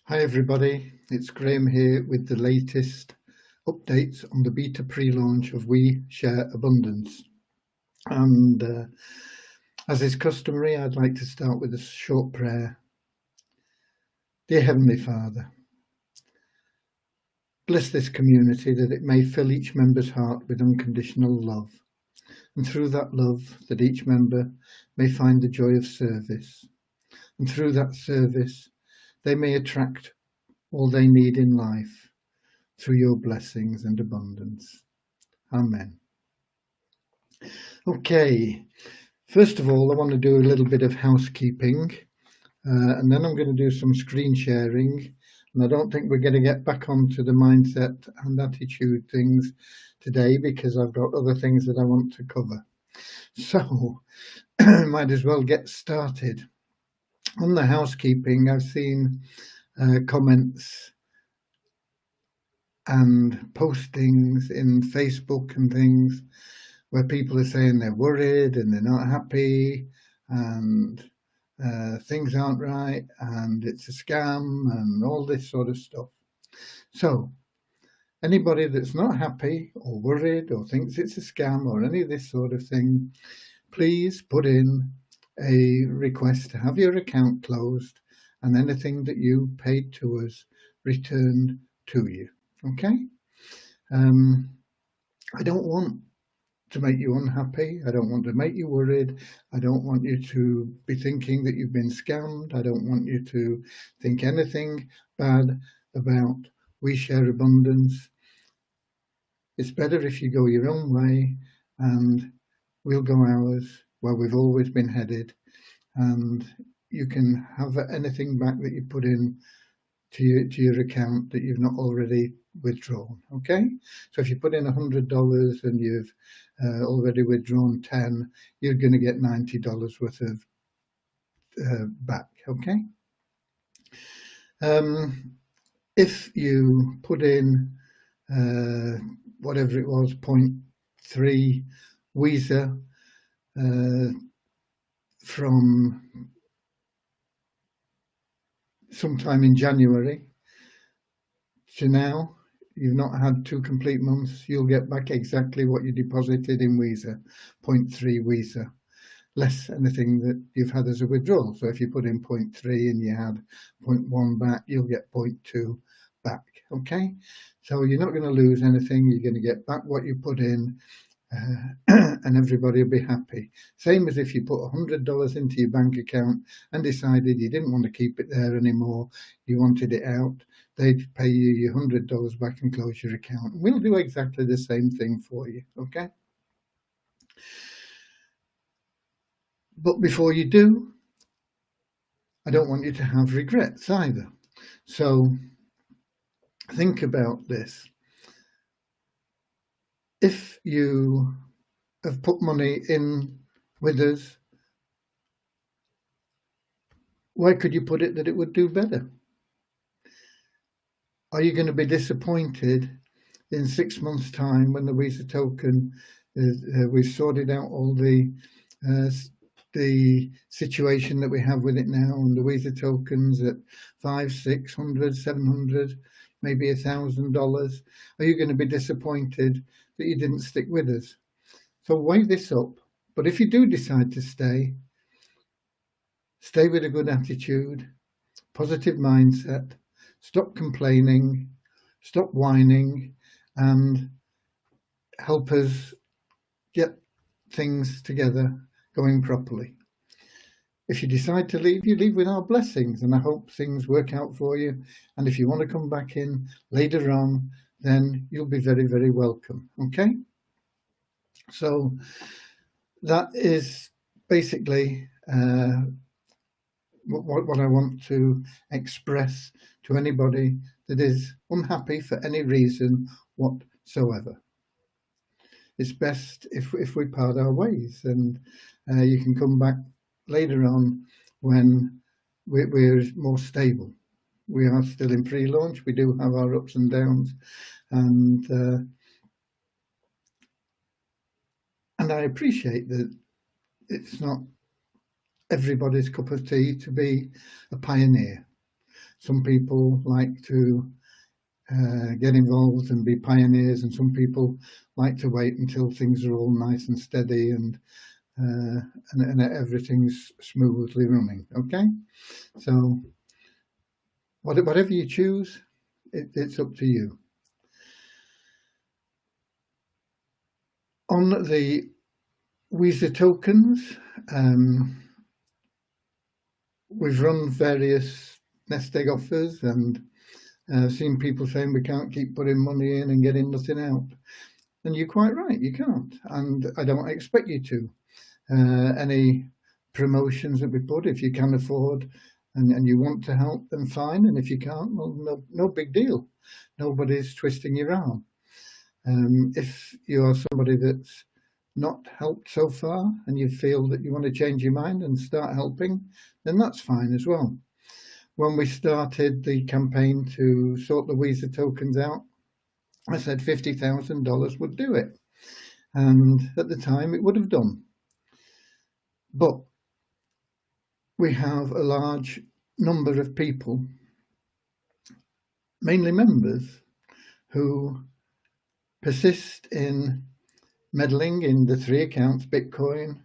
Hi everybody, it's Graham here with the latest updates on the beta pre-launch of We Share Abundance. And as is customary, I'd like to start with a short prayer. Dear Heavenly Father, bless this community that it may fill each member's heart with unconditional love. And through that love, that each member may find the joy of service. And through that service, they may attract all they need in life through your blessings and abundance. Amen. Okay, first of all, I want to do a little bit of housekeeping, and then I'm going to do some screen sharing. And I don't think we're going to get back onto the mindset and attitude things today because I've got other things that I want to cover. So, might as well get started. On the housekeeping, I've seen comments and postings in Facebook and things where people are saying they're worried and they're not happy and things aren't right and it's a scam and all this sort of stuff. So anybody that's not happy or worried or thinks it's a scam or any of this sort of thing, please put in a request to have your account closed and anything that you paid to us returned to you. Okay? I don't want to make you unhappy. I don't want to make you worried. I don't want you to be thinking that you've been scammed. I don't want you to think anything bad about We Share Abundance. It's better if you go your own way and we'll go ours where we've always been headed, and you can have anything back that you put in to your account that you've not already withdrawn. Okay, so if you put in $100 and you've already withdrawn 10, you're going to get $90 worth of back. Okay, if you put in whatever it was, 0.3 Visa from sometime in January to now, you've not had 2 complete months, you'll get back exactly what you deposited in Visa, 0.3 Visa, less anything that you've had as a withdrawal. So if you put in 0.3 and you had 0.1 back, you'll get 0.2 back. Okay, so you're not going to lose anything. You're going to get back what you put in, and everybody will be happy. Same as if you put $100 into your bank account and decided you didn't want to keep it there anymore, you wanted it out, they'd pay you your $100 back and close your account. We'll do exactly the same thing for you, okay? But before you do, I don't want you to have regrets either. So think about this. If you have put money in with us, why could you put it that it would do better? Are you going to be disappointed in 6 months' time when the Visa token is, we've sorted out all the situation that we have with it now, and the Visa tokens at $500, $600, $700, maybe $1,000? Are you going to be disappointed that you didn't stick with us? So weigh this up. But if you do decide to stay with a good attitude, positive mindset, stop complaining, stop whining, and help us get things together going properly. If you decide to leave, you leave with our blessings, and I hope things work out for you. And if you want to come back in later on, then you'll be very, very welcome. Okay? So that is basically what I want to express to anybody that is unhappy for any reason whatsoever. It's best if we part our ways, and you can come back later on when we're more stable. We are still in pre-launch. We do have our ups and downs, and I appreciate that it's not everybody's cup of tea to be a pioneer. Some people like to get involved and be pioneers, and some people like to wait until things are all nice and steady and everything's smoothly running. Okay, so whatever you choose, it's up to you. On the Weezer tokens, we've run various nest egg offers, and seen people saying we can't keep putting money in and getting nothing out. And you're quite right, you can't, and I don't expect you to. Any promotions that we put, if you can afford and you want to help, then fine, and if you can't, well, no big deal. Nobody's twisting your arm. If you are somebody that's not helped so far and you feel that you want to change your mind and start helping, then that's fine as well. When we started the campaign to sort the Weezer tokens out, I said $50,000 would do it, and at the time it would have done. But we have a large number of people, mainly members, who persist in meddling in the three accounts: Bitcoin,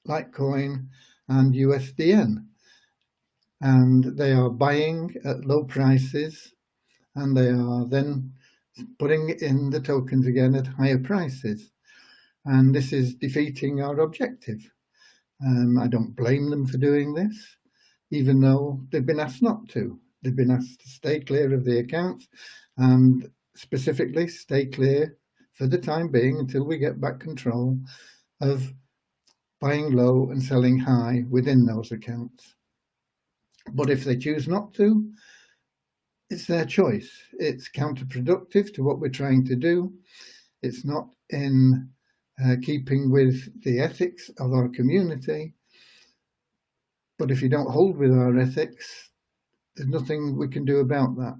Litecoin and USDN. And they are buying at low prices, and they are then putting in the tokens again at higher prices. And this is defeating our objective. I don't blame them for doing this, even though they've been asked not to. They've been asked to stay clear of the accounts, and specifically stay clear for the time being until we get back control of buying low and selling high within those accounts. But if they choose not to, it's their choice. It's counterproductive to what we're trying to do. It's not in keeping with the ethics of our community. But if you don't hold with our ethics, there's nothing we can do about that.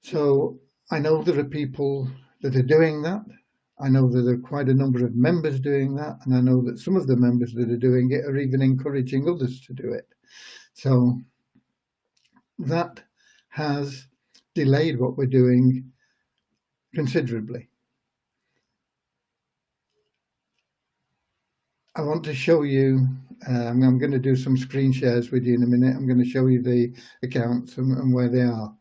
So I know there are people that are doing that. I know that there are quite a number of members doing that, and I know that some of the members that are doing it are even encouraging others to do it. So that has delayed what we're doing considerably. I want to show you, I'm going to do some screen shares with you in a minute. I'm going to show you the accounts and where they are.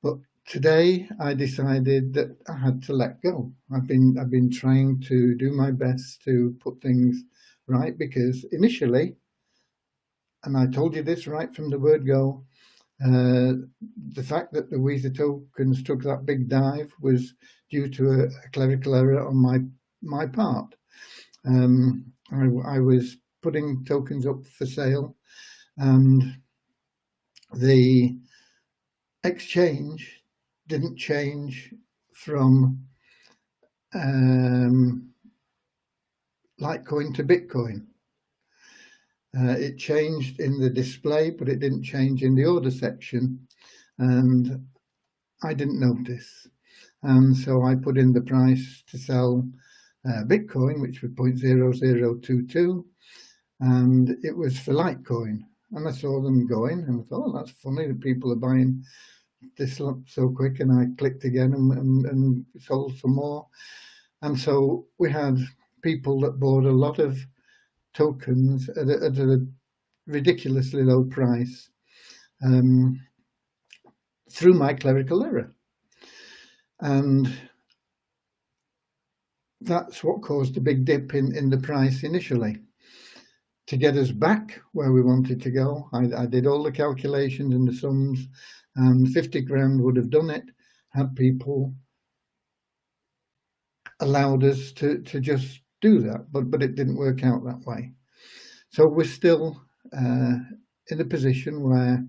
But today I decided that I had to let go. I've been trying to do my best to put things right, because initially, and I told you this right from the word go, the fact that the Weezer tokens took that big dive was due to a clerical error on my part. I was putting tokens up for sale, and the exchange didn't change from Litecoin to Bitcoin. It changed in the display, but it didn't change in the order section, and I didn't notice. And so I put in the price to sell Bitcoin, which was 0.0022, and it was for Litecoin. And I saw them going, and I thought, oh, that's funny that people are buying this so quick. And I clicked again and sold some more. And so we had people that bought a lot of tokens at a ridiculously low price through my clerical error. And that's what caused a big dip in the price initially. To get us back where we wanted to go, I did all the calculations and the sums, and 50 grand would have done it had people allowed us to just do that, but it didn't work out that way. So we're still in a position where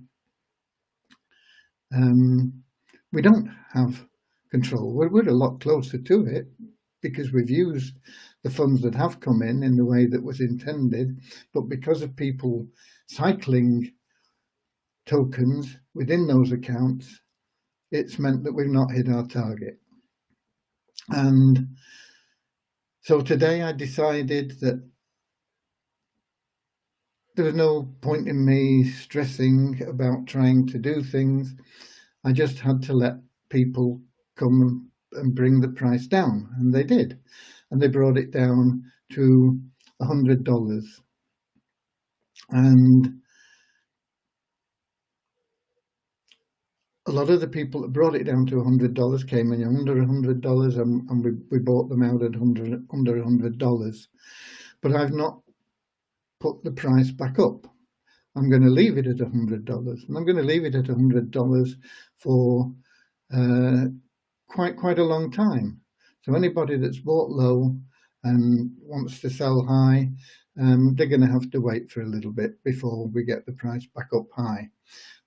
we don't have control. We're a lot closer to it because we've used the funds that have come in the way that was intended, but because of people cycling tokens within those accounts, it's meant that we've not hit our target. And so today I decided that there was no point in me stressing about trying to do things. I just had to let people come and bring the price down, and they did. And they brought it down to $100. And a lot of the people that brought it down to $100 came in under $100, and we bought them out at under $100. But I've not put the price back up. I'm going to leave it at $100, and I'm going to leave it at $100 for quite a long time. So anybody that's bought low and wants to sell high, they're going to have to wait for a little bit before we get the price back up high.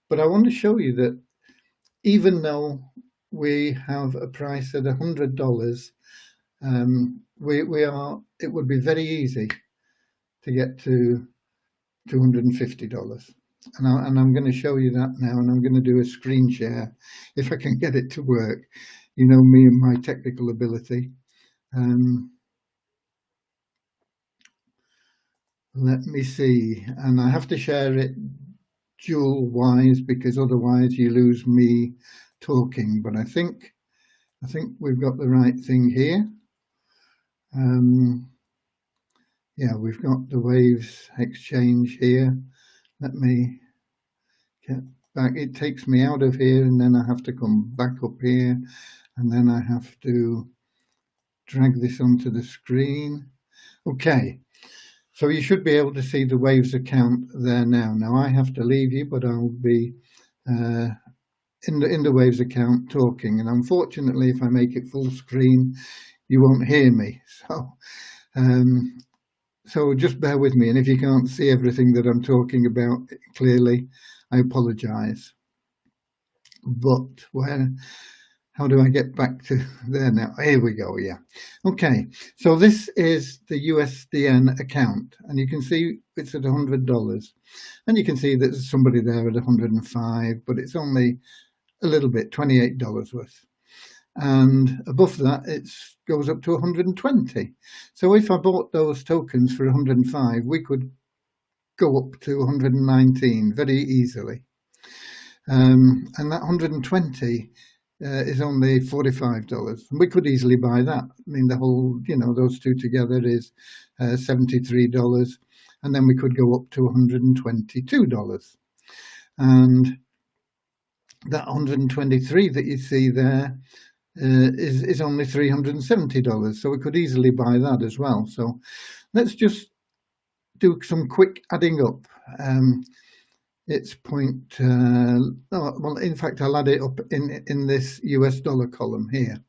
But I want to show you that even though we have a price at $100, it would be very easy to get to $250. And I'm going to show you that now, and I'm going to do a screen share if I can get it to work. You know me and my technical ability. Let me see, and I have to share it dual wise because otherwise you lose me talking. But I think we've got the right thing here. Yeah, we've got the waves exchange here. Let me get back. It takes me out of here, and then I have to come back up here, and then I have to drag this onto the screen. Okay, so you should be able to see the waves account there now. Now I have to leave you, but I'll be in the waves account talking, and unfortunately if I make it full screen you won't hear me, so just bear with me, and if you can't see everything that I'm talking about clearly, I apologize. But how do I get back to there now? Here we go, yeah. Okay, so this is the USDN account, and you can see it's at $100. And you can see that there's somebody there at 105, but it's only a little bit, $28 worth. And above that, it goes up to 120. So if I bought those tokens for 105, we could go up to 119 very easily. And that 120 is only $45. And we could easily buy that. I mean, the whole, those two together is $73. And then we could go up to $122. And that 123 that you see there is only $370. So we could easily buy that as well. So let's just do some quick adding up. It's well, in fact, I'll add it up in this US dollar column here.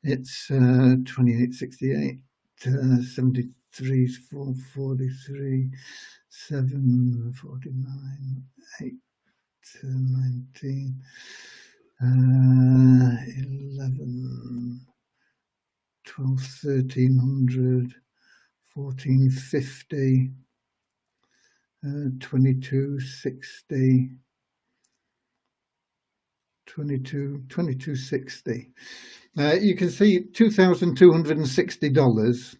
It's 2868, 73, 443, 749, 8, 19, 11, 12, 1300, 1450, 2260, 2260. You can see $2,260,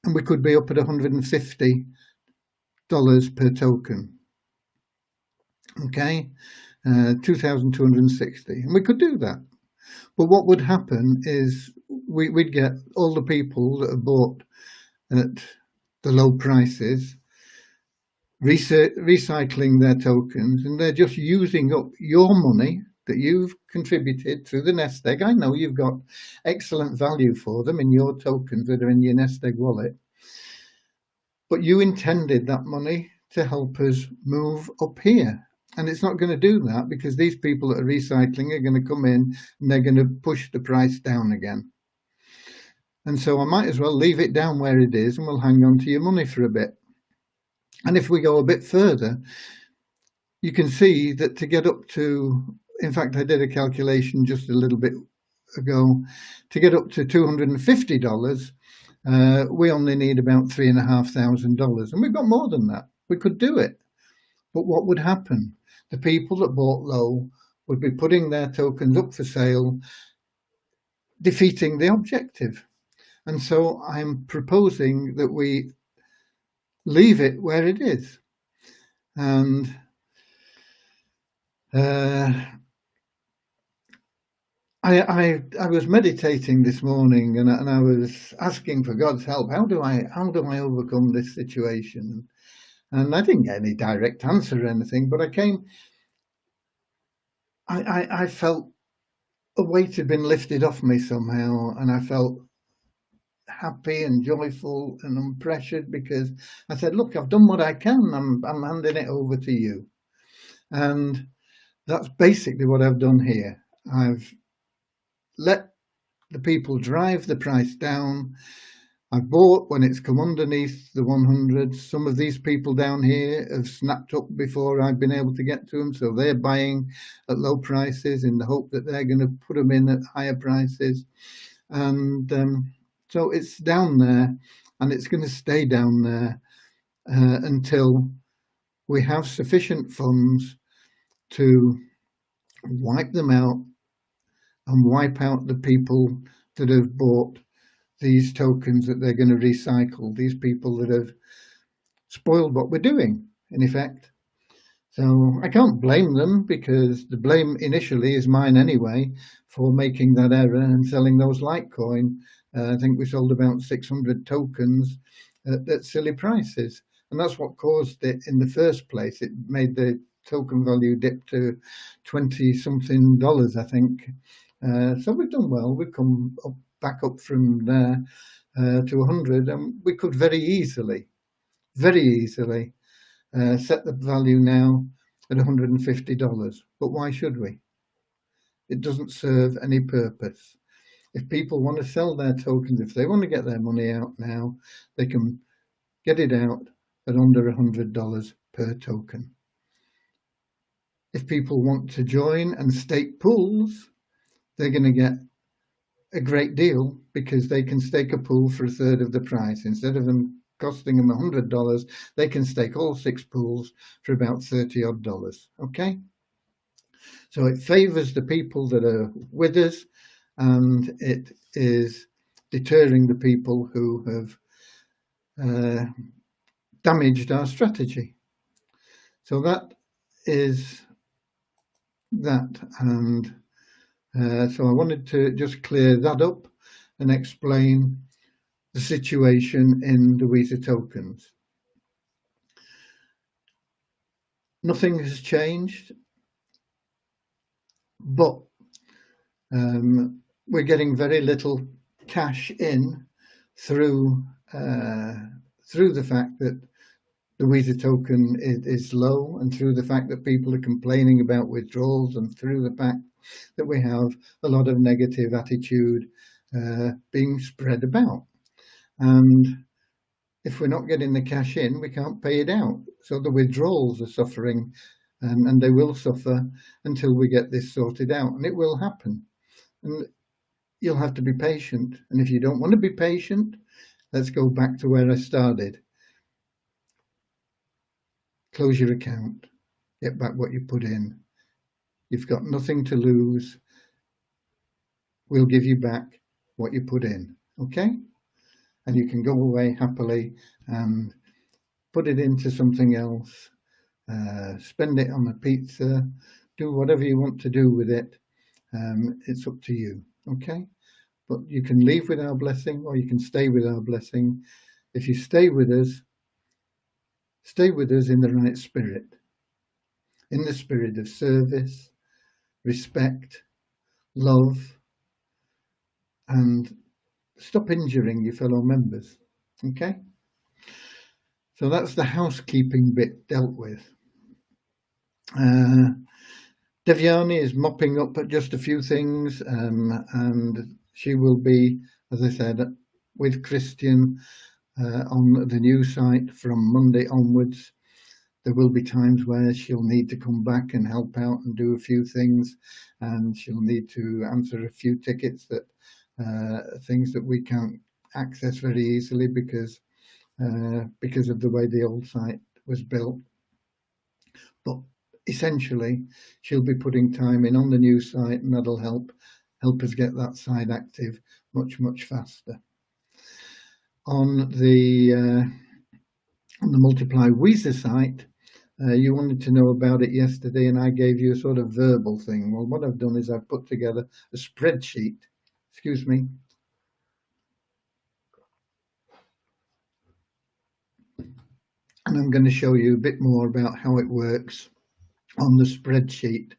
and we could be up at $150 per token. Okay, 2,260, and we could do that. But what would happen is we'd get all the people that have bought at the low prices recycling their tokens, and they're just using up your money that you've contributed through the nest egg. I know you've got excellent value for them in your tokens that are in your nest egg wallet, but you intended that money to help us move up here. And it's not going to do that because these people that are recycling are going to come in and they're going to push the price down again. And so I might as well leave it down where it is, and we'll hang on to your money for a bit. And if we go a bit further, you can see that to get up to, in fact, I did a calculation just a little bit ago, to get up to $250, we only need about $3,500. And we've got more than that. We could do it. But what would happen? The people that bought low would be putting their tokens up for sale, defeating the objective. And so I'm proposing that we leave it where it is. And I was meditating this morning, and I was asking for God's help. How do I overcome this situation? And I didn't get any direct answer or anything, but I felt a weight had been lifted off me somehow, and I felt happy and joyful and unpressured, because I said, look, I've done what I can. I'm handing it over to you. And that's basically what I've done here. I've let the people drive the price down. I bought when it's come underneath the 100. Some of these people down here have snapped up before I've been able to get to them, so they're buying at low prices in the hope that they're going to put them in at higher prices. And so it's down there, and it's going to stay down there until we have sufficient funds to wipe them out and wipe out the people that have bought these tokens that they're going to recycle, these people that have spoiled what we're doing, in effect. So I can't blame them, because the blame initially is mine anyway for making that error and selling those Litecoin. I think we sold about 600 tokens at silly prices. And that's what caused it in the first place. It made the token value dip to $20-something, I think. So we've done well. We've come back up from there to 100, and we could very easily set the value now at $150. But why should we? It doesn't serve any purpose. If people want to sell their tokens, if they want to get their money out now, they can get it out at under $100 per token. If people want to join and stake pools, they're going to get a great deal, because they can stake a pool for a third of the price. Instead of them costing them $100, they can stake all 6 pools for about $30 odd. Okay, so it favors the people that are with us, and it is deterring the people who have damaged our strategy. So that is that, and so I wanted to just clear that up and explain the situation in the Weezer tokens. Nothing has changed, but we're getting very little cash in through the fact that the Weezer token is low, and through the fact that people are complaining about withdrawals, and through the fact that we have a lot of negative attitude being spread about. And if we're not getting the cash in, we can't pay it out. So the withdrawals are suffering, and they will suffer until we get this sorted out. And it will happen. And you'll have to be patient. And if you don't want to be patient, let's go back to where I started. Close your account. Get back what you put in. You've got nothing to lose. We'll give you back what you put in. Okay? And you can go away happily and put it into something else, spend it on a pizza, do whatever you want to do with it. It's up to you, okay? But you can leave with our blessing, or you can stay with our blessing. If you stay with us in the right spirit, in the spirit of service, respect, love, and stop injuring your fellow members, okay? So that's the housekeeping bit dealt with. Devyani is mopping up at just a few things, and she will be, as I said, with Christian on the new site from Monday onwards. There will be times where she'll need to come back and help out and do a few things, and she'll need to answer a few tickets, that things that we can't access very easily because of the way the old site was built. But essentially, she'll be putting time in on the new site, and that'll help us get that site active much faster. On the on the Multiply Weezer site, you wanted to know about it yesterday, and I gave you a sort of verbal thing. Well, what I've done is I've put together a spreadsheet. Excuse me. And I'm going to show you a bit more about how it works on the spreadsheet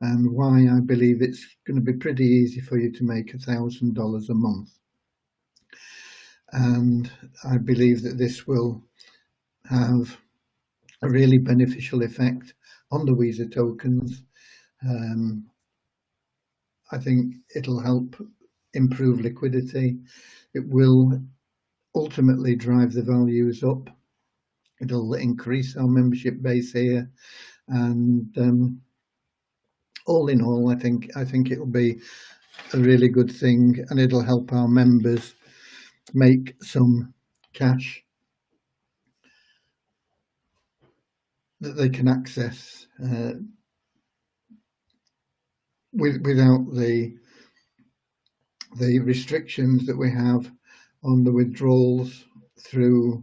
and why I believe it's going to be pretty easy for you to make $1,000 a month. And I believe that this will have a really beneficial effect on the Weezer tokens. I think it'll help improve liquidity. It will ultimately drive the values up. It'll increase our membership base here, and all in all, I think it'll be a really good thing, and it'll help our members make some cash that they can access without the restrictions that we have on the withdrawals through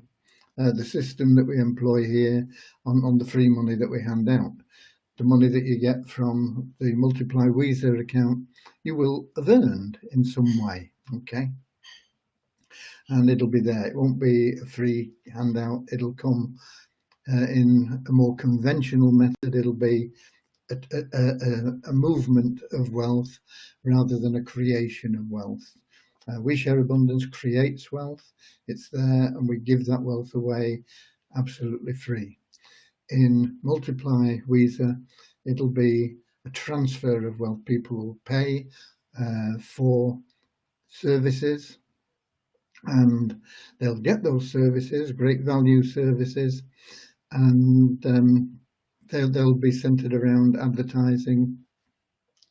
the system that we employ here on the free money that we hand out. The money that you get from the Multiply Weezer account, you will have earned in some way, okay? And it'll be there. It won't be a free handout. It'll come in a more conventional method. It'll be a movement of wealth rather than a creation of wealth. We Share Abundance creates wealth. It's there, and we give that wealth away absolutely free. In Multiply Weezer, it'll be a transfer of wealth. People will pay for services, and they'll get those services, great value services, and they'll be centered around advertising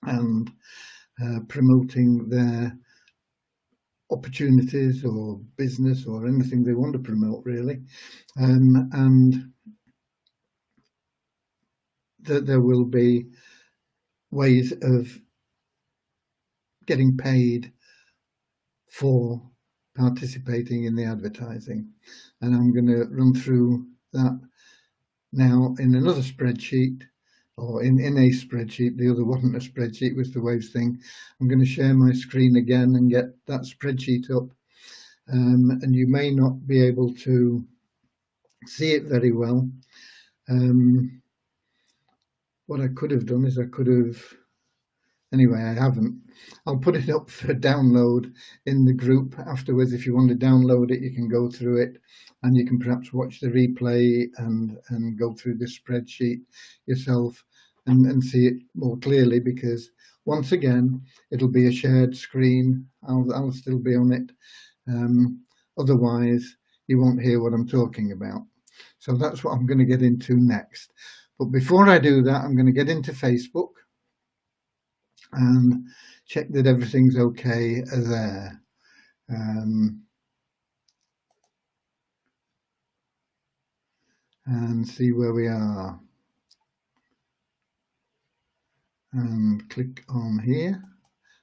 and promoting their opportunities or business or anything they want to promote, really, and that there will be ways of getting paid for participating in the advertising. And I'm going to run through that now in another spreadsheet, or in a spreadsheet. The other wasn't a spreadsheet, it was the Waves thing. I'm going to share my screen again and get that spreadsheet up. And you may not be able to see it very well. What I could have done is anyway, I haven't. I'll put it up for download in the group afterwards. If you want to download it, you can go through it, and you can perhaps watch the replay and go through the spreadsheet yourself and see it more clearly, because once again, it'll be a shared screen. I'll still be on it. Otherwise, you won't hear what I'm talking about. So that's what I'm going to get into next. But before I do that, I'm going to get into Facebook and check that everything's okay there. And see where we are. And click on here,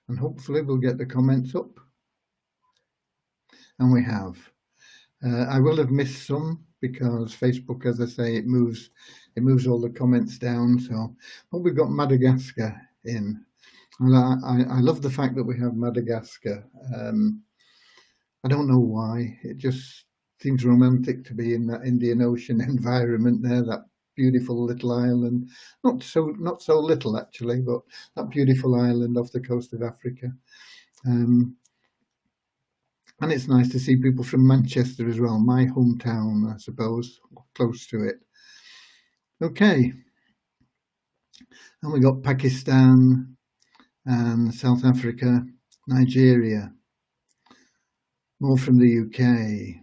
and hopefully we'll get the comments up. And we have. I will have missed some because Facebook, as I say, it moves all the comments down. So, but we've got Madagascar in. I love the fact that we have Madagascar. I don't know why. It just seems romantic to be in that Indian Ocean environment there, that beautiful little island. Not so little actually, but that beautiful island off the coast of Africa. And it's nice to see people from Manchester as well, my hometown, I suppose, close to it. Okay. And we got Pakistan and South Africa, Nigeria, more from the UK.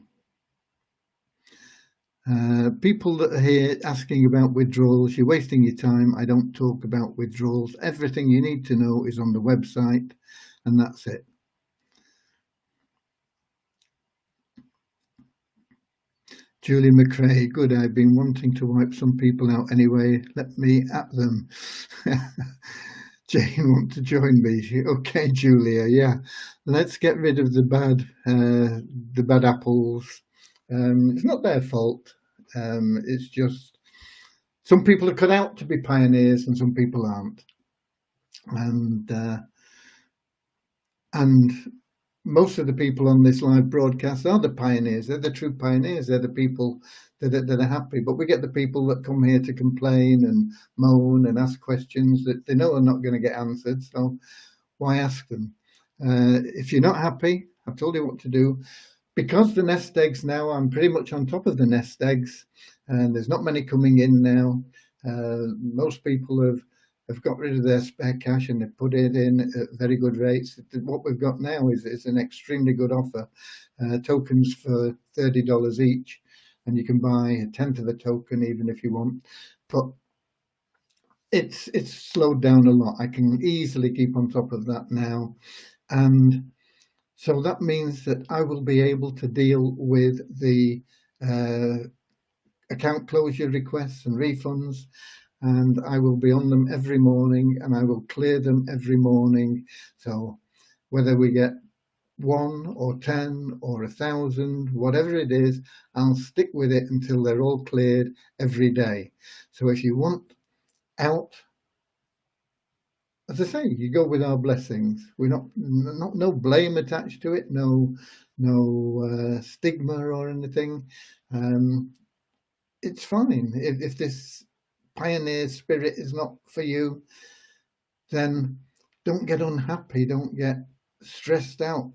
People that are here asking about withdrawals, you're wasting your time. I don't talk about withdrawals. Everything you need to know is on the website, and that's it. Julie McRae, good. I've been wanting to wipe some people out anyway. Let me at them. Jane want to join me. Okay, Julia. Yeah, let's get rid of the bad apples. It's not their fault. It's just some people are cut out to be pioneers and some people aren't. And most of the people on this live broadcast are the pioneers. They're the true pioneers. They're the people that are happy. But we get the people that come here to complain and moan and ask questions that they know are not going to get answered. So why ask them? If you're not happy, I've told you what to do. Because the nest eggs now, I'm pretty much on top of the nest eggs, and there's not many coming in now. Most people have got rid of their spare cash and they've put it in at very good rates. What we've got now is an extremely good offer. Tokens for $30 each, and you can buy a tenth of a token even if you want. But it's slowed down a lot. I can easily keep on top of that now. And so that means that I will be able to deal with the account closure requests and refunds, and I will be on them every morning and I will clear them every morning. So whether we get 1 or 10 or 1,000, whatever it is, I'll stick with it until they're all cleared every day. So if you want out, as I say, you go with our blessings. We're not no blame attached to it, no stigma or anything. It's fine. If this pioneer spirit is not for you, then don't get unhappy, don't get stressed out.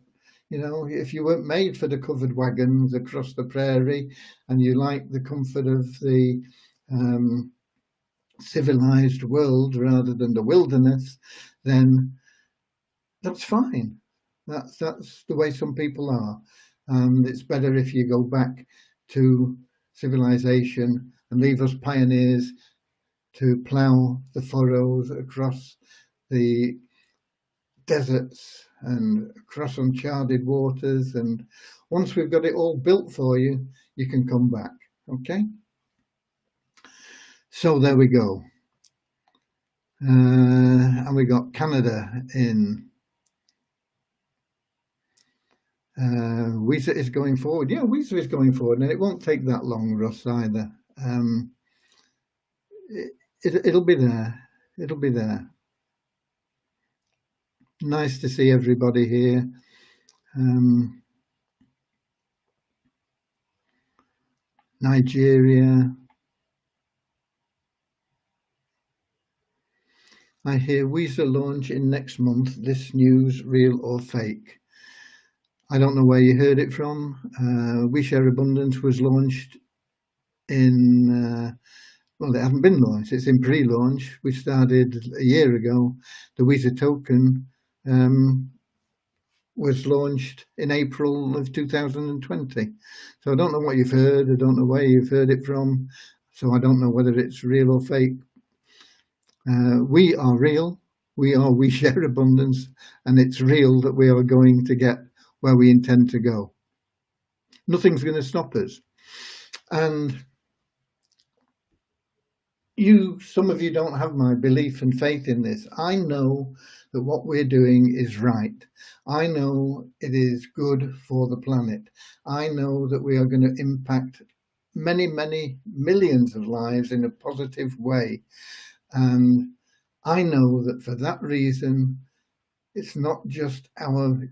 You know, if you weren't made for the covered wagons across the prairie and you like the comfort of the civilized world rather than the wilderness, then that's fine. That's the way some people are. And it's better if you go back to civilization and leave us pioneers to plough the furrows across the deserts and across uncharted waters. And once we've got it all built for you, you can come back. Okay? So there we go. And we got Canada in. Weezer is going forward. Yeah, Weezer is going forward, and it won't take that long, Russ, either. It'll be there. It'll be there. Nice to see everybody here. Nigeria. I hear Weezer launch in next month. This news, real or fake? I don't know where you heard it from. We Share Abundance was launched in, well, it hasn't been launched. It's in pre-launch. We started a year ago. The Weezer token was launched in April of 2020. So I don't know what you've heard. I don't know where you've heard it from. So I don't know whether it's real or fake. We are real. We share abundance, and it's real that we are going to get where we intend to go. Nothing's going to stop us. And some of you don't have my belief and faith in this. I know that what we're doing is right. I know it is good for the planet. I know that we are going to impact many, many millions of lives in a positive way. And I know that for that reason, it's not just our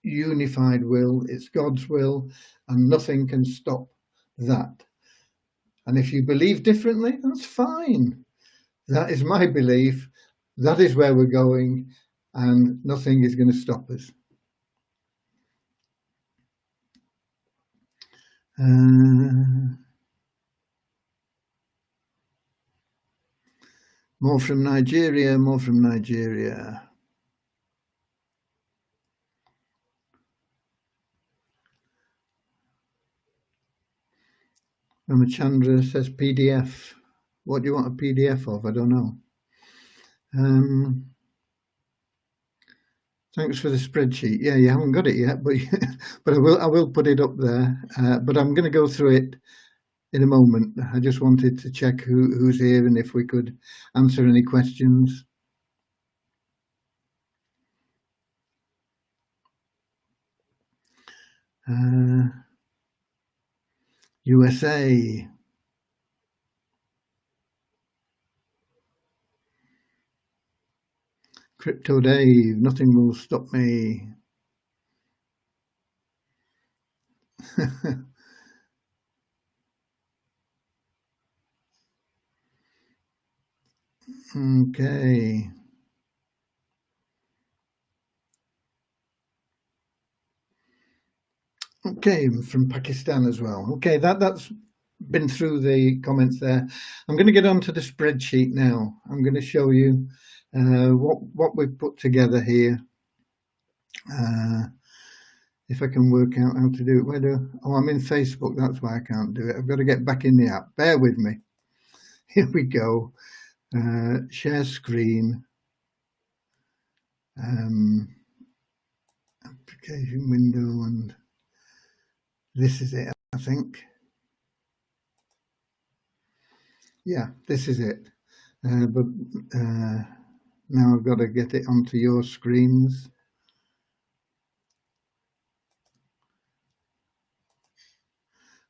unified will, it's God's will, and nothing can stop that. And if you believe differently, that's fine. That is my belief. That is where we're going, and nothing is going to stop us. More from Nigeria, more from Nigeria. Ramachandra says PDF. What do you want a PDF of? I don't know. Thanks for the spreadsheet. Yeah, you haven't got it yet, but but I will put it up there. But I'm going to go through it in a moment. I just wanted to check who's here and if we could answer any questions. USA. Crypto Dave, nothing will stop me. Okay. Okay, from Pakistan as well. Okay, that's been through the comments there. I'm going to get onto the spreadsheet now. I'm going to show you what we've put together here. If I can work out how to do it. Oh, I'm in Facebook, that's why I can't do it. I've got to get back in the app. Bear with me. Here we go. Share screen. Application window, and this is it, I think. Yeah, this is it. But now I've got to get it onto your screens.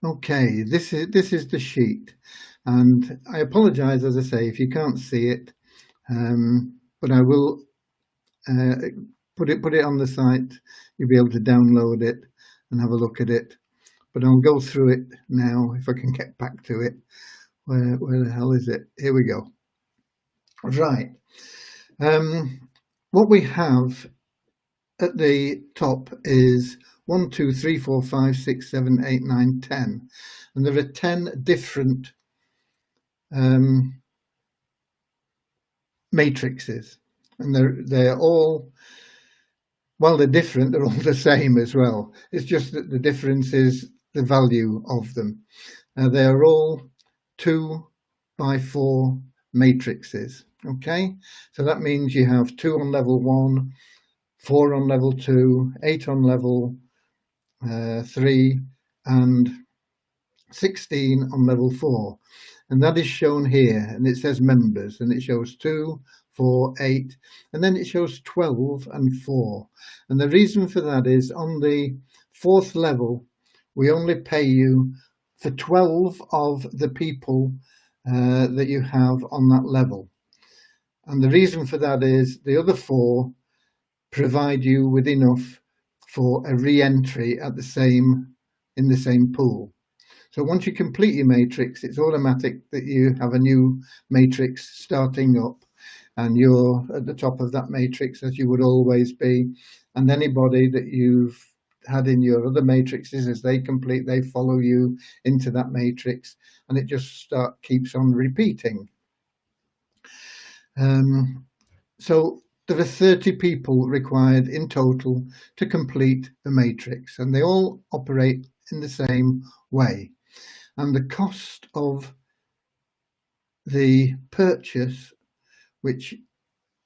Okay, this is the sheet, and I apologize, as I say, if you can't see it, but I will put it on the site. You'll be able to download it and have a look at it. But I'll go through it now if I can get back to it. Where the hell is it? Here we go. Right. What we have at the top is 1, 2, 3, 4, 5, 6, 7, 8, 9, 10. And there are 10 different matrices. And they're all, while they're different, they're all the same as well. It's just that the difference is the value of them. They're all 2 by 4 matrices. Okay, so that means you have 2 on level 1, 4 on level 2, 8 on level 3, and 16 on level 4. And that is shown here, and it says members, and it shows 2, 4, 8, and then it shows 12 and 4. And the reason for that is on the 4th level, we only pay you for 12 of the people that you have on that level. And the reason for that is the other 4 provide you with enough for a re-entry at in the same pool. So once you complete your matrix, it's automatic that you have a new matrix starting up, and you're at the top of that matrix, as you would always be. And anybody that you've had in your other matrices, as they complete, they follow you into that matrix, and it just keeps on repeating. So there are 30 people required in total to complete the matrix, and they all operate in the same way. And the cost of the purchase, which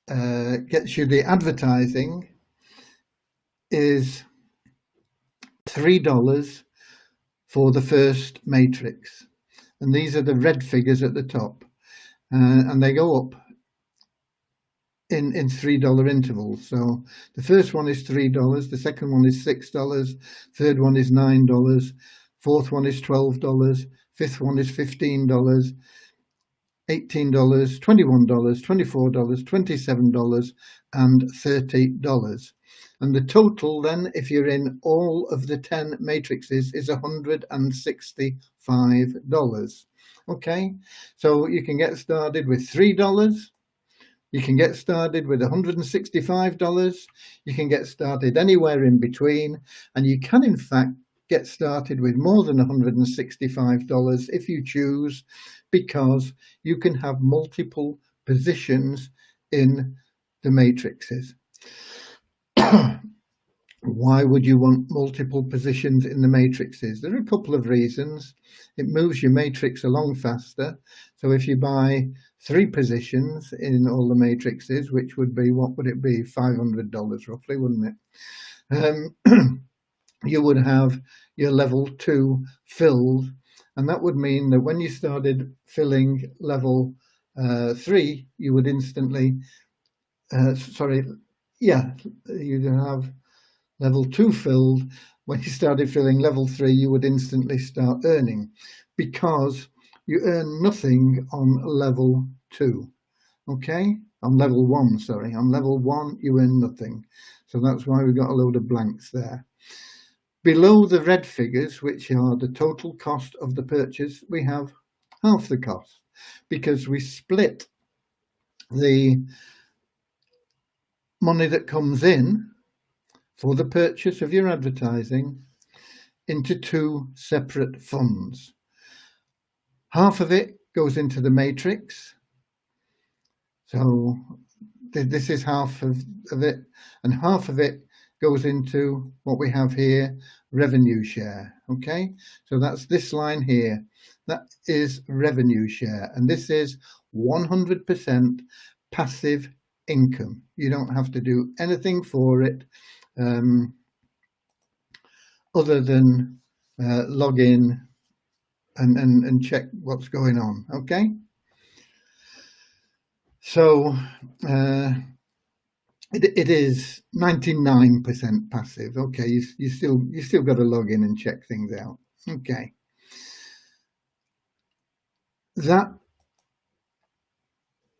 gets you the advertising, is $3 for the first matrix. And these are the red figures at the top, and they go up in $3 intervals. So the first one is $3, the second one is $6, third one is $9, fourth one is $12, fifth one is $15, $18, $21, $24, $27, and $30. And the total then, if you're in all of the 10 matrices, is $165. Okay, so you can get started with $3. You can get started with $165. You can get started anywhere in between, and you can in fact get started with more than $165 if you choose, because you can have multiple positions in the matrices. Why would you want multiple positions in the matrices? There are a couple of reasons. It moves your matrix along faster. So if you buy 3 positions in all the matrices, which would be, what would it be? $500 roughly, wouldn't it? You would have your level 2 filled. And that would mean that when you started filling level 3, you would instantly, you'd have level 2 filled. When you started filling level 3, you would instantly start earning, because you earn nothing on level 2. Okay, on level 1, sorry. On level 1, you earn nothing. So that's why we've got a load of blanks there. Below the red figures, which are the total cost of the purchase, we have half the cost, because we split the money that comes in for the purchase of your advertising into 2 separate funds. Half of it goes into the matrix. So this is half of it, and half of it goes into what we have here, revenue share. Okay, so that's this line here. That is revenue share, and this is 100% passive income. You don't have to do anything for it other than log in and check what's going on. Okay, so it is 99% passive. Okay, you still got to log in and check things out. Okay, that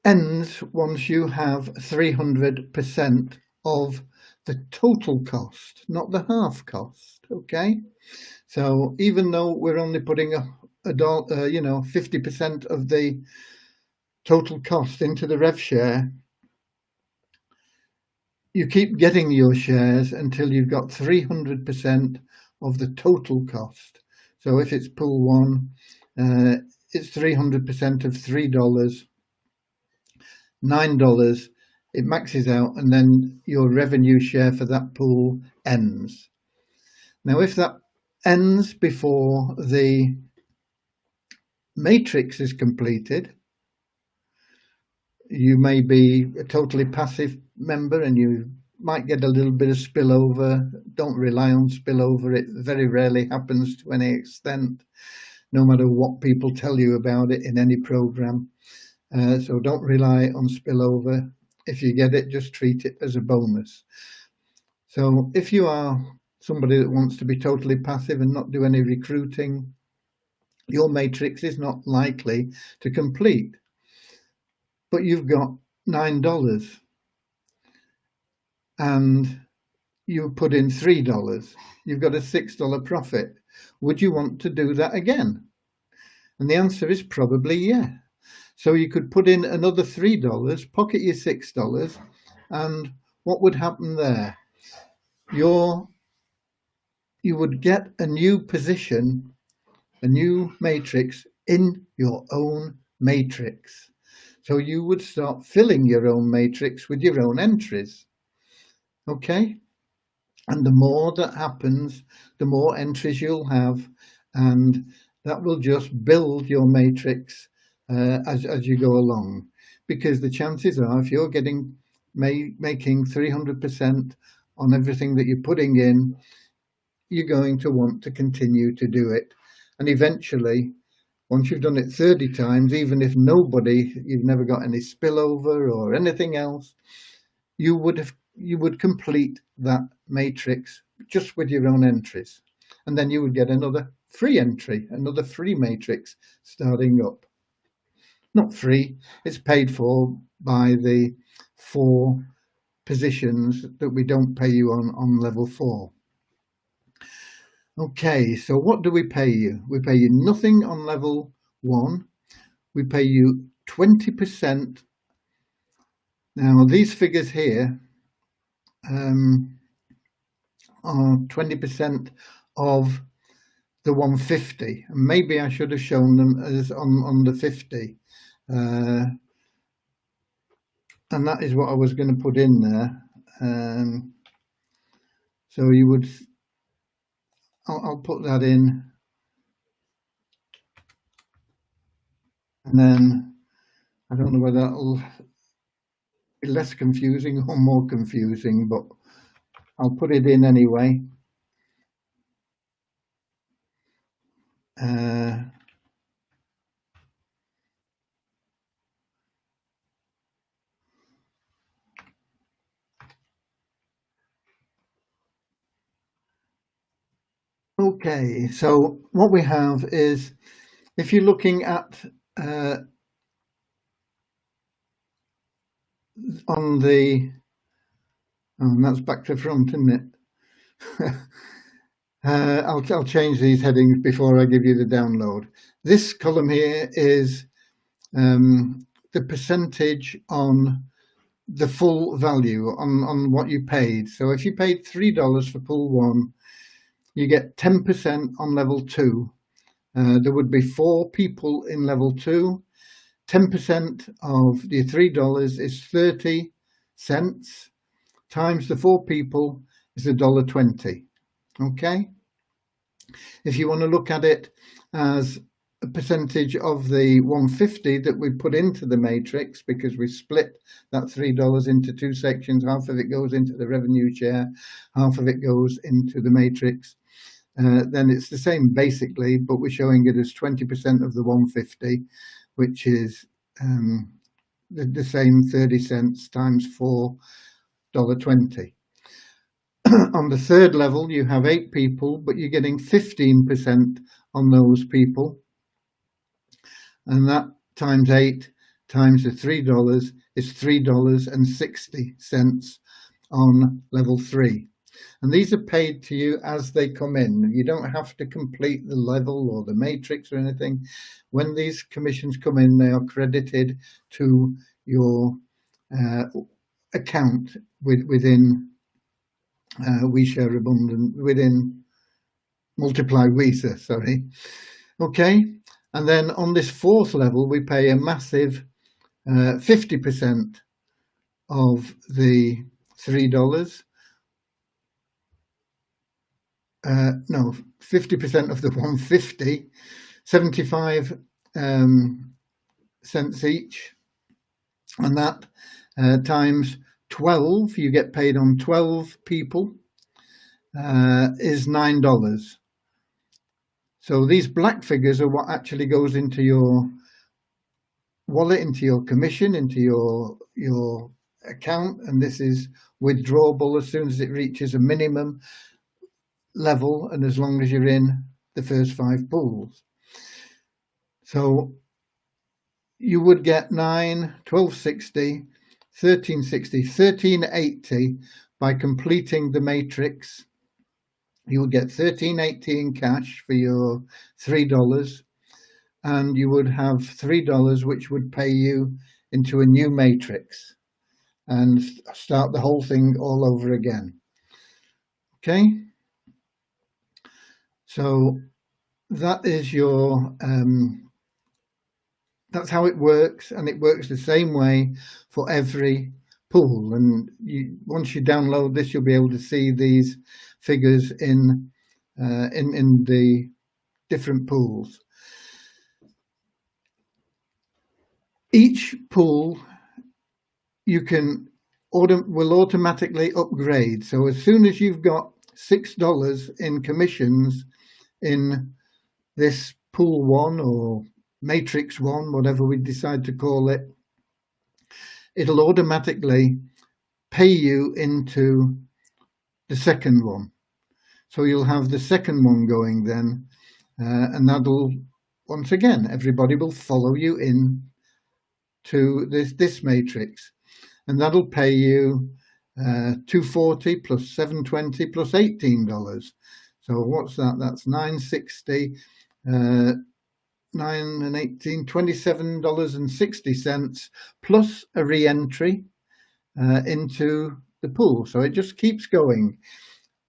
ends once you have 300% of the total cost, not the half cost. Okay, so even though we're only putting a dollar, 50% of the total cost into the rev share, you keep getting your shares until you've got 300% of the total cost. So if it's pool 1, it's 300% of $3, $9, it maxes out, and then your revenue share for that pool ends. Now, if that ends before the matrix is completed, you may be a totally passive member and you might get a little bit of spillover. Don't rely on spillover. It very rarely happens to any extent, no matter what people tell you about it in any program. So don't rely on spillover. If you get it, just treat it as a bonus. So if you are somebody that wants to be totally passive and not do any recruiting, your matrix is not likely to complete. But you've got $9 and you put in $3. You've got a $6 profit. Would you want to do that again? And the answer is probably yeah. So you could put in another $3, pocket your $6, and what would happen there? You would get a new position, a new matrix in your own matrix. So you would start filling your own matrix with your own entries. Okay? And the more that happens, the more entries you'll have, and that will just build your matrix as you go along. Because the chances are, if you're making 300% on everything that you're putting in, you're going to want to continue to do it. And eventually, once you've done it 30 times, even if you've never got any spillover or anything else, you would complete that matrix just with your own entries. And then you would get another free entry, another free matrix starting up. Not free, it's paid for by the 4 positions that we don't pay you on level 4. Okay, so what do we pay you? We pay you nothing on level 1. We pay you 20%. Now, these figures here are 20% of the 150. And maybe I should have shown them as on the 50. And that is what I was going to put in there. So you would... I'll put that in, and then I don't know whether that'll be less confusing or more confusing, but I'll put it in anyway. Okay, so what we have is, if you're looking at on the, and that's back to front, isn't it? I'll change these headings before I give you the download. This column here is the percentage on the full value on what you paid. So if you paid $3 for pool 1, you get 10% on level 2. There would be 4 people in level 2. 10% of the $3 is 30 cents times the 4 people is $1.20. Okay. If you want to look at it as a percentage of the 150 that we put into the matrix, because we split that $3 into 2 sections, half of it goes into the revenue share, half of it goes into the matrix, then it's the same basically, but we're showing it as 20% of the 150, which is the same 30 cents times $4.20. On the third level, you have 8 people, but you're getting 15% on those people. And that times 8 times the $3 is $3.60 on level 3. And these are paid to you as they come in. You don't have to complete the level or the matrix or anything. When these commissions come in, they are credited to your account within We Share Abundant, within Multiply WISA, sorry. Okay, and then on this 4th level, we pay a massive 50% of the $3. No, 50% of the 150, 75 cents each, and that times 12, you get paid on 12 people, is $9. So these black figures are what actually goes into your wallet, into your commission, into your account, and this is withdrawable as soon as it reaches a minimum level and as long as you're in the first 5 pools. So you would get 9, 1260, 1360, 1380 by completing the matrix. You would get 1380 in cash for your $3, and you would have $3 which would pay you into a new matrix and start the whole thing all over again. Okay, so that is your that's how it works, and it works the same way for every pool. And once you download this, you'll be able to see these figures in the different pools. Each pool will automatically upgrade. So as soon as you've got $6 in commissions in this pool 1 or matrix 1, whatever we decide to call it, it'll automatically pay you into the second one. So you'll have the second one going then, and that'll, once again, everybody will follow you in to this matrix, and that'll pay you $240 plus $720 plus $18. So what's that? That's $960, 9 and 18, $27.60 plus a re-entry into the pool. So it just keeps going,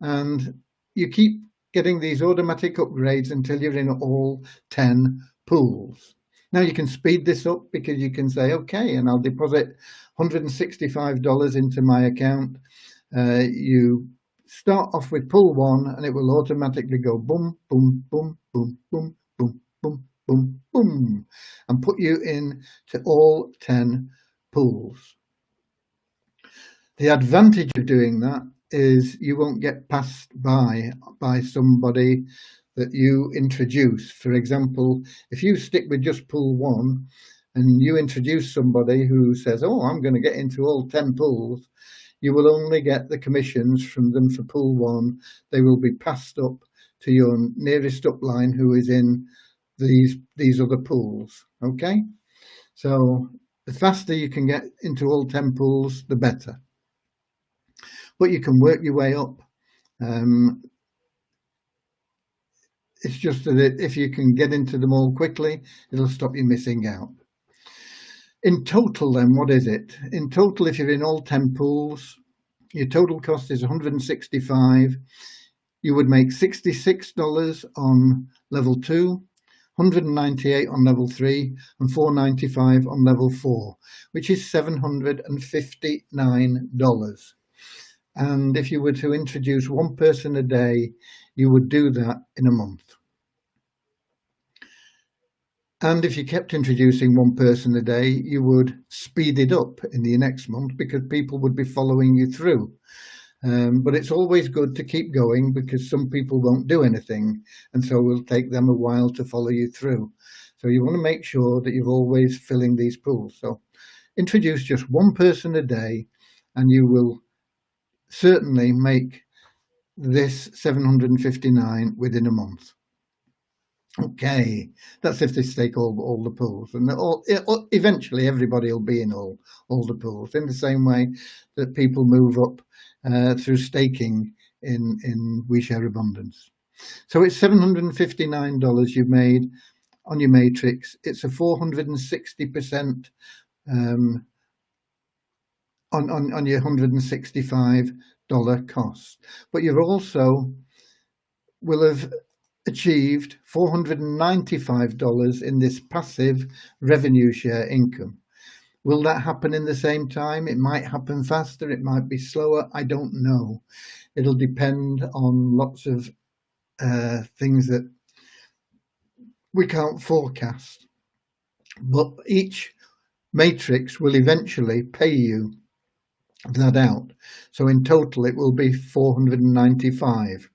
and you keep getting these automatic upgrades until you're in all 10 pools. Now you can speed this up because you can say, okay, and I'll deposit $165 into my account. You start off with pool 1 and it will automatically go boom, boom, boom, boom, boom, boom, boom, boom, boom, and put you in to all 10 pools. The advantage of doing that is you won't get passed by somebody that you introduce. For example, if you stick with just pool 1 and you introduce somebody who says, oh, I'm going to get into all 10 pools, you will only get the commissions from them for pool 1. They will be passed up to your nearest upline who is in these other pools. Okay, so The faster you can get into all 10 pools, the better. But you can work your way up. It's just that if you can get into them all quickly, it'll stop you missing out. In total, then, what is it? In total, if you're in all 10 pools, your total cost is $165. You would make $66 on level 2, $198 on level 3, and $495 on level 4, which is $759. And if you were to introduce one person a day, you would do that in a month. And if you kept introducing one person a day, you would speed it up in the next month because people would be following you through. But it's always good to keep going because some people won't do anything, and so it will take them a while to follow you through. So you want to make sure that you're always filling these pools. So introduce just one person a day and you will certainly make this 759 within a month. Okay, that's if they stake all the pools, and eventually everybody will be in all the pools, in the same way that people move up through staking in WeShare Abundance. So it's $759 you've made on your matrix. It's a 460% on your $165 cost, but you also will have achieved $495 in this passive revenue share income. Will that happen in the same time? It might happen faster, it might be slower, I don't know. It'll depend on lots of things that we can't forecast. But each matrix will eventually pay you that out. So in total, it will be $495.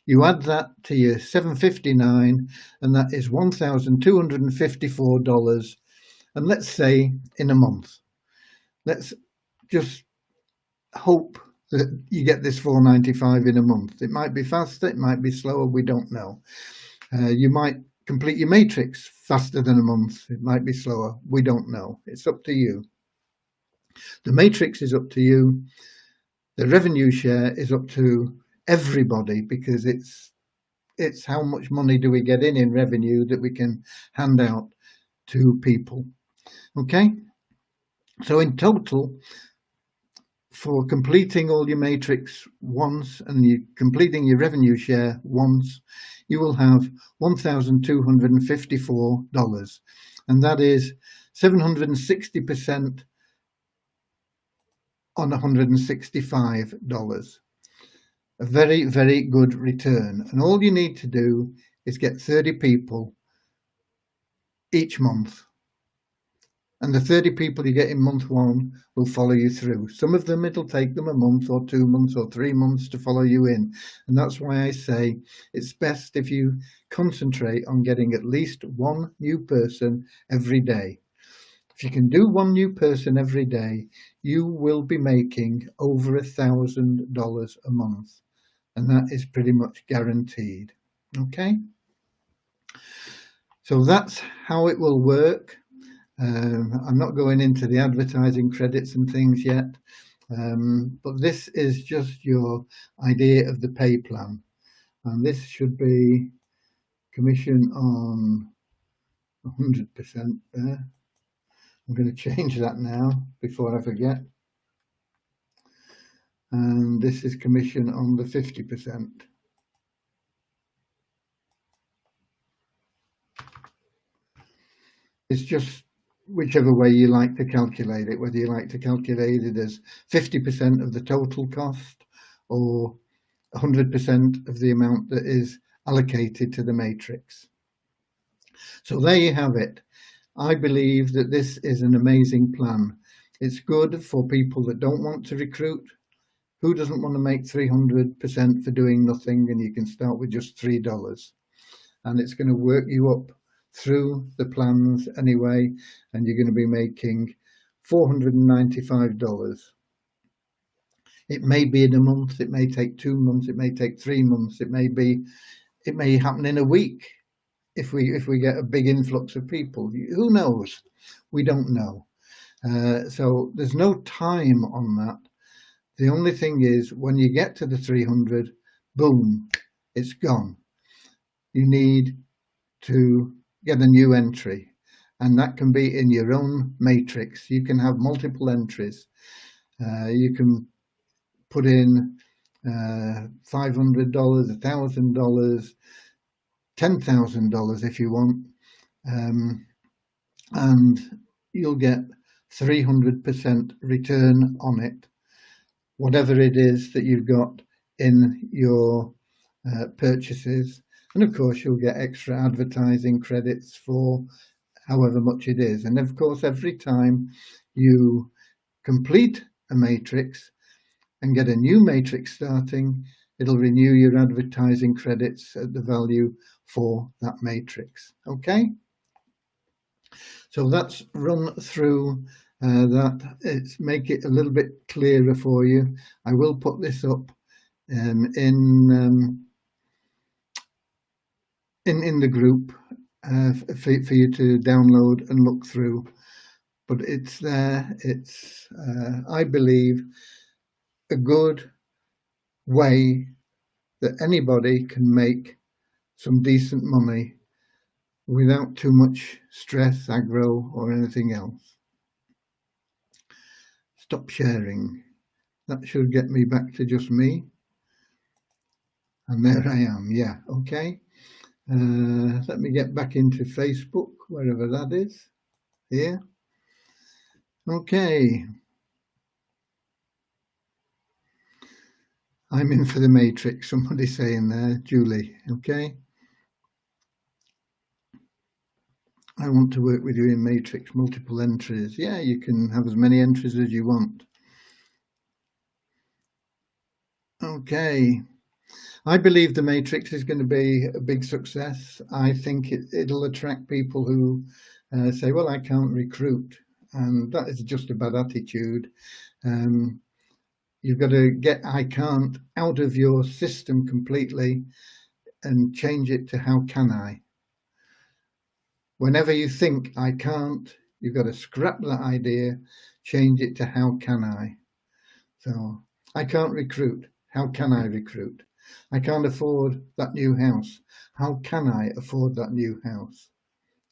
You add that to your 759, and that is $1,254. And let's say in a month, let's just hope that you get this 495 in a month. It might be faster, it might be slower, we don't know. You might complete your matrix faster than a month. It might be slower, we don't know. It's up to you. The matrix is up to you. The revenue share is up to everybody because it's how much money do we get in revenue that we can hand out to people. Okay, so in total, for completing all your matrix once and you completing your revenue share once, you will have $1,254, and that is 760% on $165. A very, very good return. And all you need to do is get 30 people each month. And the 30 people you get in month one will follow you through. Some of them, it'll take them a month or 2 months or 3 months to follow you in. And that's why I say it's best if you concentrate on getting at least one new person every day. If you can do one new person every day, you will be making over $1,000 a month. And that is pretty much guaranteed. Okay. So that's how it will work. I'm not going into the advertising credits and things yet, but this is just your idea of the pay plan. And this should be commission on 100% there. I'm going to change that now before I forget. And this is commission on the 50%. It's just whichever way you like to calculate it, whether you like to calculate it as 50% of the total cost or 100% of the amount that is allocated to the matrix. So there you have it. I believe that this is an amazing plan. It's good for people that don't want to recruit. Who doesn't want to make 300% for doing nothing? And you can start with just $3. And it's going to work you up through the plans anyway, and you're going to be making $495. It may be in a month, it may take 2 months, it may take 3 months, it may happen in a week. if we get a big influx of people. Who knows? We don't know. So there's no time on that. The only thing is, when you get to the 300, boom, it's gone. You need to get a new entry, and that can be in your own matrix. You can have multiple entries. You can put in $500, $1,000, $10,000 if you want, and you'll get 300% return on it, whatever it is that you've got in your purchases. And of course, you'll get extra advertising credits for however much it is. And of course, every time you complete a matrix and get a new matrix starting, it'll renew your advertising credits at the value for that matrix. Okay? So that's run through that. It's make it a little bit clearer for you. I will put this up in the group for you to download and look through. But it's there. It's I believe a good way that anybody can make some decent money without too much stress, aggro, or anything else. Stop sharing. That should get me back to just me. And there I am. Yeah, okay. Let me get back into Facebook, wherever that is. Here. Okay. I'm in for the matrix, somebody's saying there, Julie, okay? I want to work with you in matrix, multiple entries. Yeah, you can have as many entries as you want. Okay. I believe the matrix is going to be a big success. I think it'll attract people who say, well, I can't recruit. And that is just a bad attitude. You've got to get I can't out of your system completely and change it to how can I. Whenever you think I can't, you've got to scrap that idea, change it to how can I. So I can't recruit. How can I recruit? I can't afford that new house. How can I afford that new house?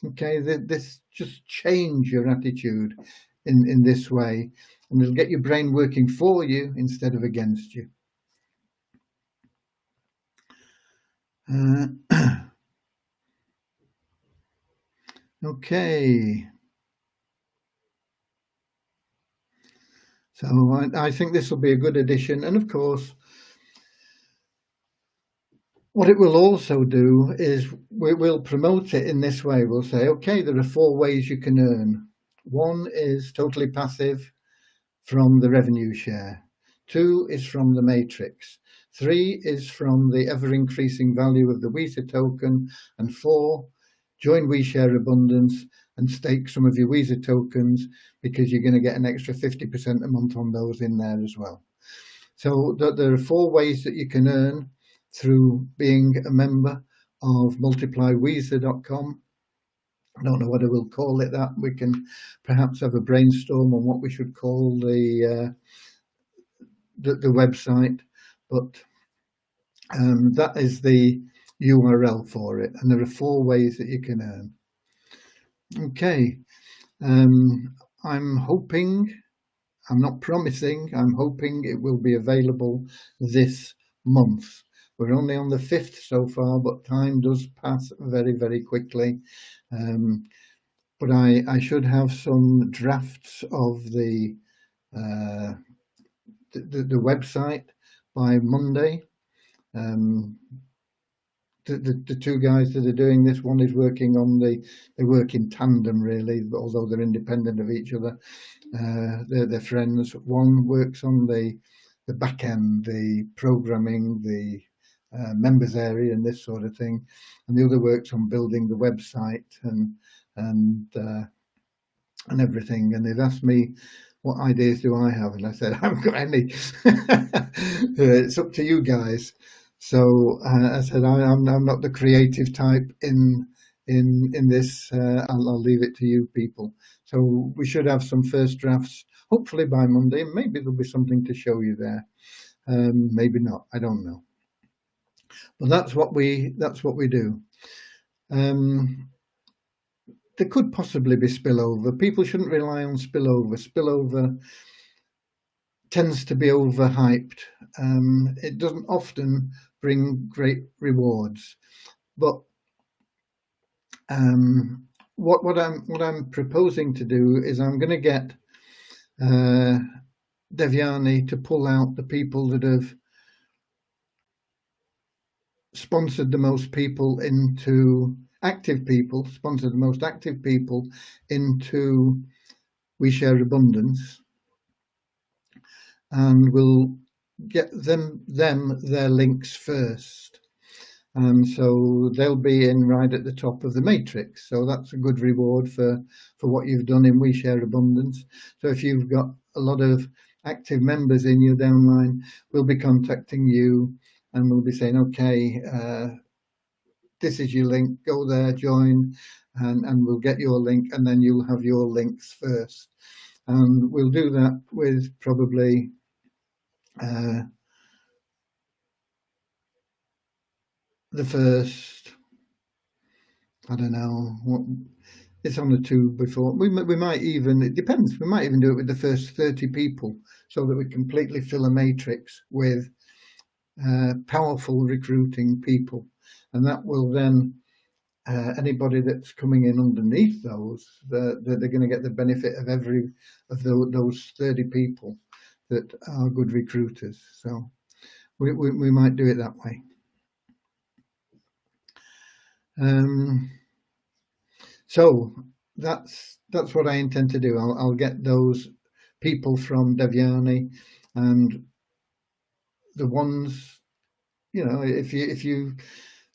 Okay, this just change your attitude in this way, and it'll get your brain working for you instead of against you. Okay. So I think this will be a good addition. And of course, what it will also do is we'll promote it in this way. We'll say, okay, there are 4 ways you can earn. 1 is totally passive from the revenue share. 2 is from the matrix. 3 is from the ever-increasing value of the Weezer token. And 4, join WeShare Abundance and stake some of your Weezer tokens, because you're going to get an extra 50% a month on those in there as well. So there are 4 ways that you can earn through being a member of multiplyweezer.com. I don't know whether we'll call it that. We can perhaps have a brainstorm on what we should call the website, but that is the URL for it, and there are 4 ways that you can earn. Okay, I'm hoping, I'm not promising, I'm hoping it will be available this month. We're only on the 5th so far, but time does pass very, very quickly. But I should have some drafts of the website by Monday. The 2 guys that are doing this, one is working on they work in tandem really, although they're independent of each other. They're friends. One works on the back end, the programming, the members area and this sort of thing, and the other works on building the website and everything. And they've asked me, what ideas do I have? And I said, I haven't got any. It's up to you guys. So I said, I'm not the creative type in in this. I'll leave it to you people. So we should have some first drafts, hopefully by Monday. Maybe there'll be something to show you there. Maybe not. I don't know. But that's what we do. There could possibly be spillover. People shouldn't rely on spillover. Spillover tends to be overhyped. It doesn't often bring great rewards. But what I'm proposing to do is I'm going to get Devyani to pull out the people that have sponsored the most people into sponsored the most active people into We Share Abundance, and we'll get them their links first. And so they'll be in right at the top of the matrix. So that's a good reward for what you've done in We Share Abundance. So if you've got a lot of active members in your downline, we'll be contacting you and we'll be saying, okay, this is your link, go there, join, and we'll get your link, and then you'll have your links first. And we'll do that with probably the first, I don't know, what it's on the 2 before. We might even, it depends, we might even do it with the first 30 people so that we completely fill a matrix with powerful recruiting people. And that will then, anybody that's coming in underneath those, they're going to get the benefit of those 30 people that are good recruiters. So we might do it that way. So that's what I intend to do. I'll get those people from Devyani, and the ones, if you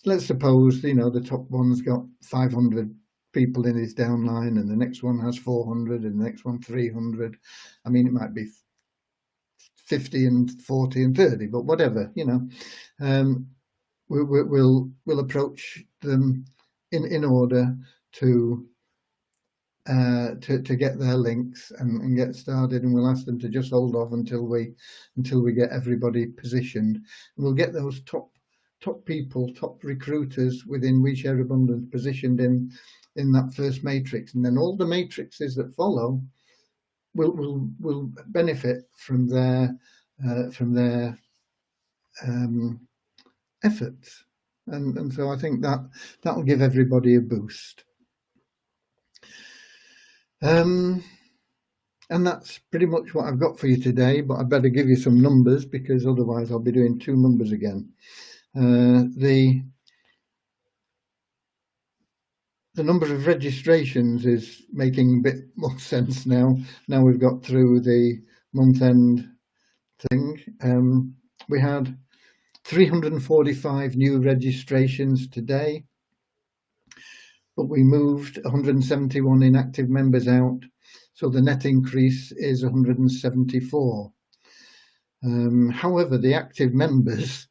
let's suppose, the top one's got 500 people in his downline, and the next one has 400, and the next one 300. I mean, it might be 50 and 40 and 30, but whatever, we'll approach them in order to get their links and get started, and we'll ask them to just hold off until we get everybody positioned. And we'll get those top people, top recruiters within We Share Abundance positioned in that first matrix, and then all the matrices that follow will benefit from their efforts, and so I think that'll give everybody a boost. And that's pretty much what I've got for you today, but I better give you some numbers, because otherwise I'll be doing 2 numbers again. The number of registrations is making a bit more sense now. Now we've got through the month-end thing. We had 345 new registrations today, but we moved 171 inactive members out, so the net increase is 174. However, the active members,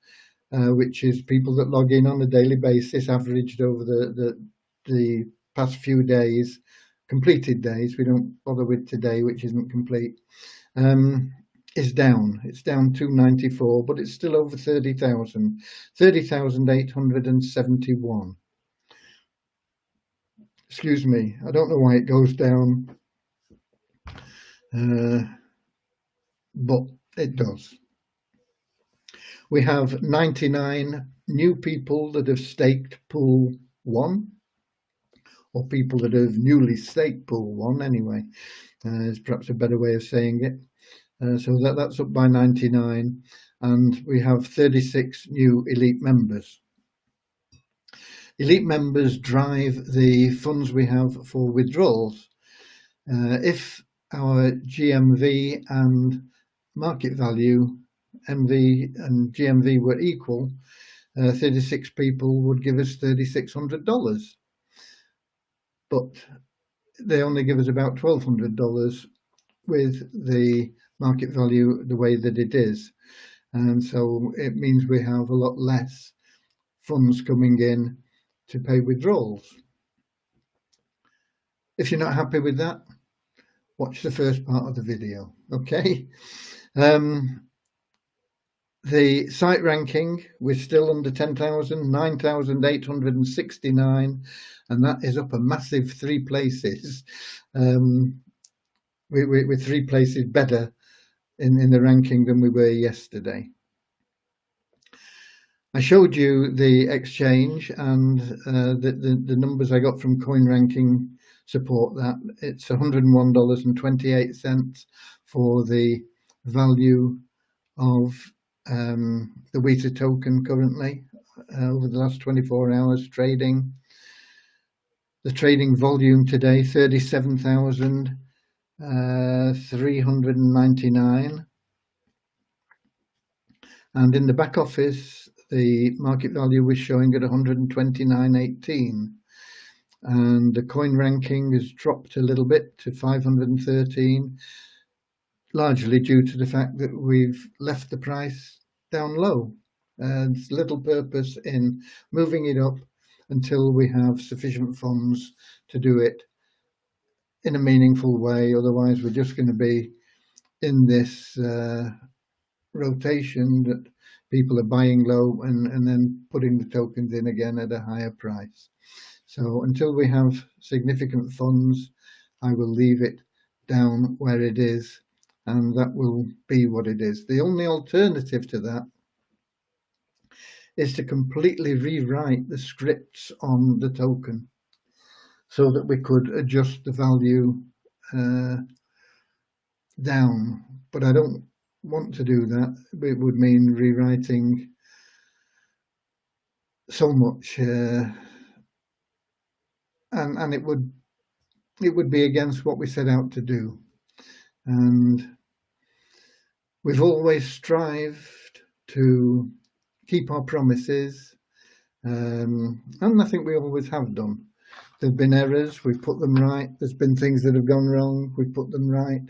which is people that log in on a daily basis, averaged over the past few days, completed days, we don't bother with today, which isn't complete, is down. It's down 294, but it's still over 30,000, 30,871. Excuse me, I don't know why it goes down, but it does. We have 99 new people that have staked Pool 1, or people that have newly staked Pool 1 anyway, is perhaps a better way of saying it. So that's up by 99, and we have 36 new elite members. Elite members drive the funds we have for withdrawals. If our GMV and market value, MV and GMV, were equal, 36 people would give us $3,600. But they only give us about $1,200 with the market value the way that it is. And so it means we have a lot less funds coming in to pay withdrawals. If you're not happy with that, watch the first part of the video. Okay. The site ranking, we're still under 10,000, 9,869, and that is up a massive 3 places. We're 3 places better in the ranking than we were yesterday. I showed you the exchange, and the numbers I got from CoinRanking support that. It's $101.28 for the value of the WISA token currently over the last 24 hours trading. The trading volume today, 37,399. And in the back office, the market value was showing at 129.18. And the coin ranking has dropped a little bit to 513, largely due to the fact that we've left the price down low. There's little purpose in moving it up until we have sufficient funds to do it in a meaningful way. Otherwise, we're just going to be in this rotation that people are buying low and then putting the tokens in again at a higher price. So until we have significant funds, I will leave it down where it is, and that will be what it is. The only alternative to that is to completely rewrite the scripts on the token so that we could adjust the value down. But I don't want to do that. It would mean rewriting so much, and it would be against what we set out to do. And we've always strived to keep our promises, and I think we always have done. There have been errors, we've put them right. There's been things that have gone wrong, we've put them right.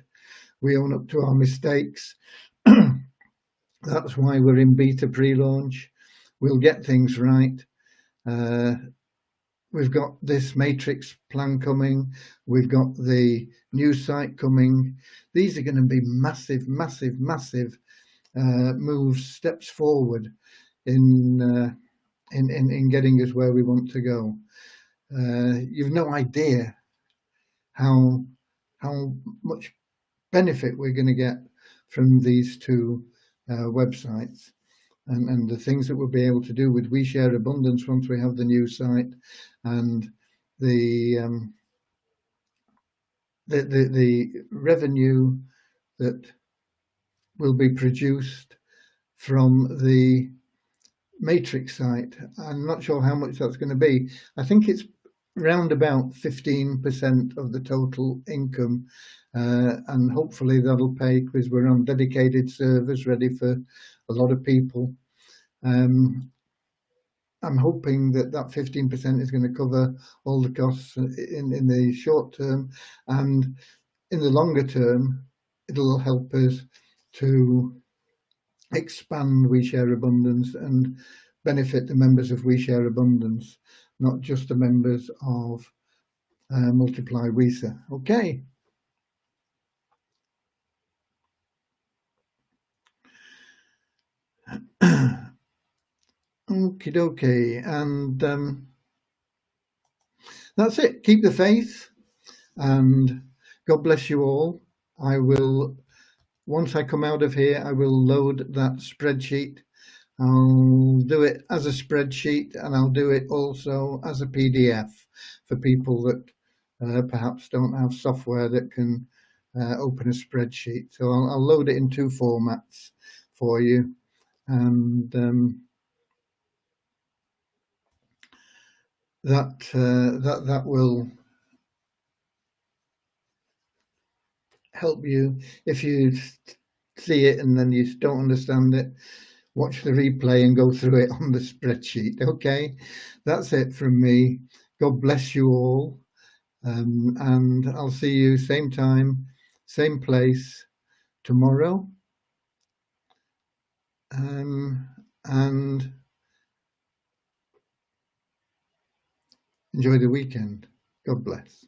We own up to our mistakes. That's why we're in beta pre-launch. We'll get things right. We've got this matrix plan coming. We've got the new site coming. These are going to be massive, massive, massive moves, steps forward in getting us where we want to go. You've no idea how much benefit we're going to get from these two websites, and the things that we'll be able to do with WeShare Abundance once we have the new site, and the revenue that will be produced from the matrix site. I'm not sure how much that's going to be. I think it's round about 15% of the total income, and hopefully that'll pay, because we're on dedicated servers ready for a lot of people. I'm hoping that 15% is going to cover all the costs in the short term, and in the longer term it'll help us to expand WeShare Abundance and benefit the members of WeShare Abundance, not just the members of Multiply WISA. Okay. Okie dokie, and that's it. Keep the faith, and God bless you all. I will, once I come out of here, I will load that spreadsheet. I'll do it as a spreadsheet, and I'll do it also as a PDF for people that perhaps don't have software that can open a spreadsheet. So I'll load it in 2 formats for you, and that will help you. If you see it and then you don't understand it, watch the replay and go through it on the spreadsheet. Okay, that's it from me. God bless you all, and I'll see you same time, same place tomorrow, and enjoy the weekend. God bless.